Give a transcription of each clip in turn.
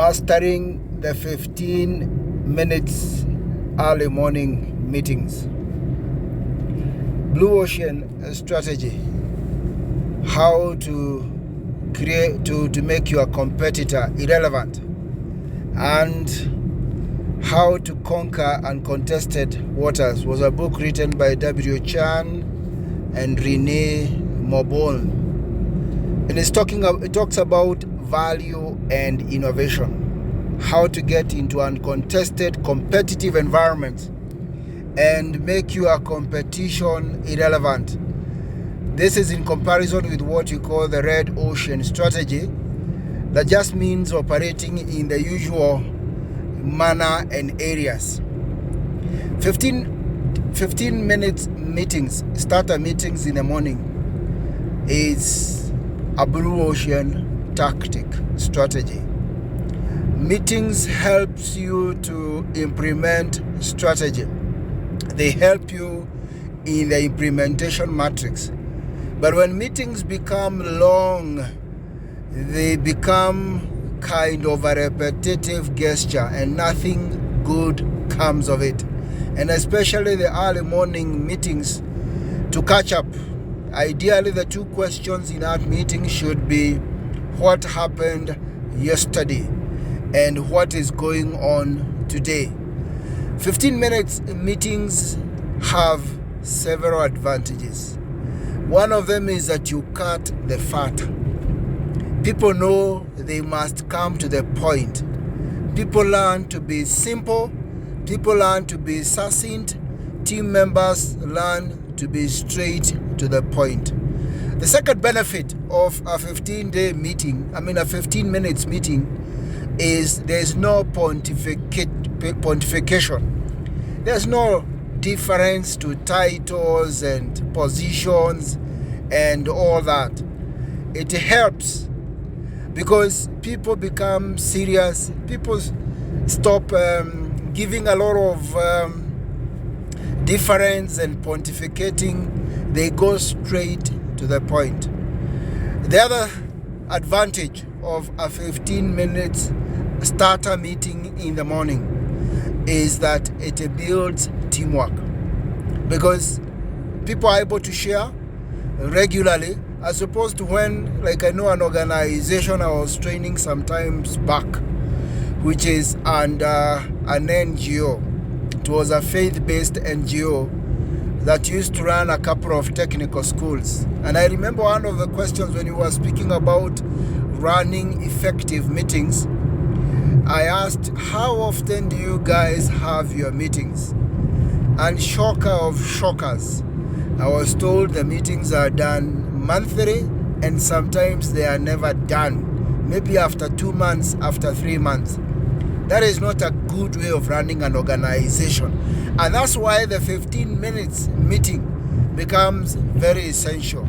Mastering the 15 minutes early morning meetings. Blue Ocean strategy. How to create to make your competitor irrelevant, and how to conquer uncontested waters was a book written by W. Chan and Renee Mobon. And it talks about value and innovation, how to get into uncontested competitive environments and make your competition irrelevant. This is in comparison with what you call the red ocean strategy, that just means operating in the usual manner and areas. 15 minutes meetings, starter meetings in the morning, is a blue ocean tactic strategy. Meetings helps you to implement strategy. They help you in the implementation matrix. But when meetings become long, they become kind of a repetitive gesture and nothing good comes of it. And especially the early morning meetings, to catch up, ideally the two questions in that meeting should be what happened yesterday and what is going on today. 15 minutes meetings have several advantages. One of them is that you cut the fat. People know they must come to the point. People learn to be simple. People learn to be succinct. Team members learn to be straight to the point. The second benefit of a 15 minutes meeting is there's no pontification. There's no difference to titles and positions and all that. It helps because people become serious. People stop giving a lot of difference and pontificating. They go straight to the point. The other advantage of a 15 minutes starter meeting in the morning is that it builds teamwork, because people are able to share regularly, as opposed to when, like I know an organization I was training sometimes back, which is under an NGO. It was a faith-based NGO that used to run a couple of technical schools. And I remember one of the questions when you were speaking about running effective meetings, I asked, how often do you guys have your meetings? And shocker of shockers, I was told the meetings are done monthly, and sometimes they are never done. Maybe after 2 months, after 3 months. That is not a good way of running an organization. And that's why the 15 minutes meeting becomes very essential.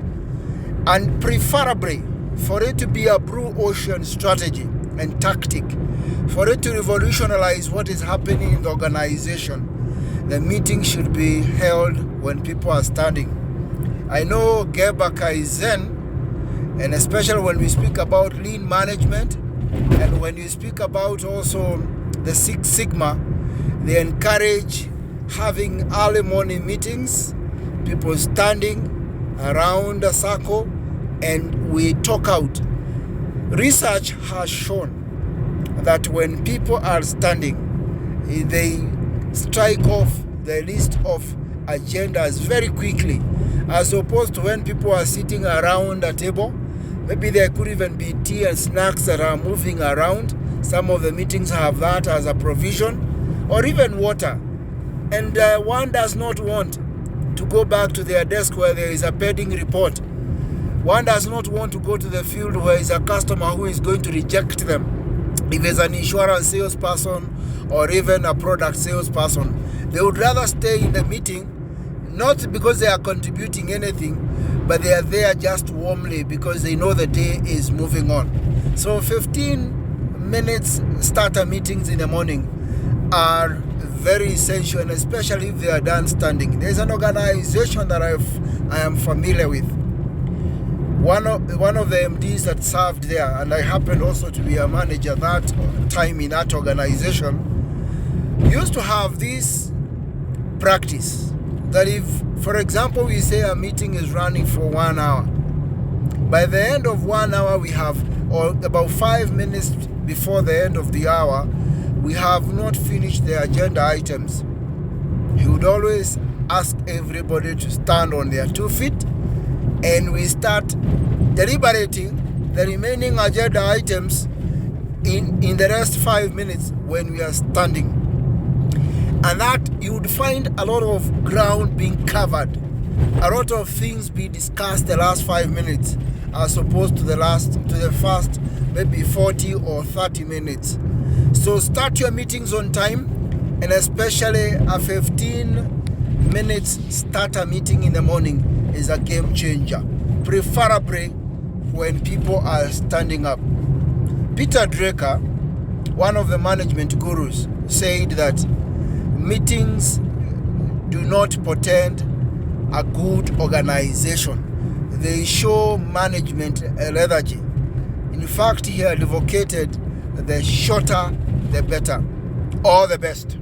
And preferably, for it to be a blue ocean strategy and tactic, for it to revolutionize what is happening in the organization, the meeting should be held when people are standing. I know Gebaka is Zen, and especially when we speak about lean management, and when you speak about also the Six Sigma, they encourage having early morning meetings, people standing around a circle, and we talk out. Research has shown that when people are standing, they strike off the list of agendas very quickly, as opposed to when people are sitting around a table. Maybe there could even be tea and snacks that are moving around. Some of the meetings have that as a provision, or even water. And one does not want to go back to their desk where there is a pending report. One does not want to go to the field where is a customer who is going to reject them. If it's an insurance salesperson or even a product salesperson, they would rather stay in the meeting, not because they are contributing anything, but they are there just warmly because they know the day is moving on. So 15 minutes starter meetings in the morning are very essential, and especially if they are done standing. There's an organization that I am familiar with. One of the MDs that served there, and I happened also to be a manager that time in that organization, used to have this practice that if, for example, we say a meeting is running for 1 hour, by the end of 1 hour we have, or about 5 minutes before the end of the hour, we have not finished the agenda items. He would always ask everybody to stand on their 2 feet, and we start deliberating the remaining agenda items in the rest 5 minutes when we are standing. And that you would find a lot of ground being covered, a lot of things be discussed the last 5 minutes as opposed to the first maybe 40 or 30 minutes. So start your meetings on time, and especially a 15 minutes starter meeting in the morning is a game changer, preferably when people are standing up. Peter Drucker, one of the management gurus, said that meetings do not portend a good organization. They show management lethargy. In fact, he advocated the shorter the better. All the best.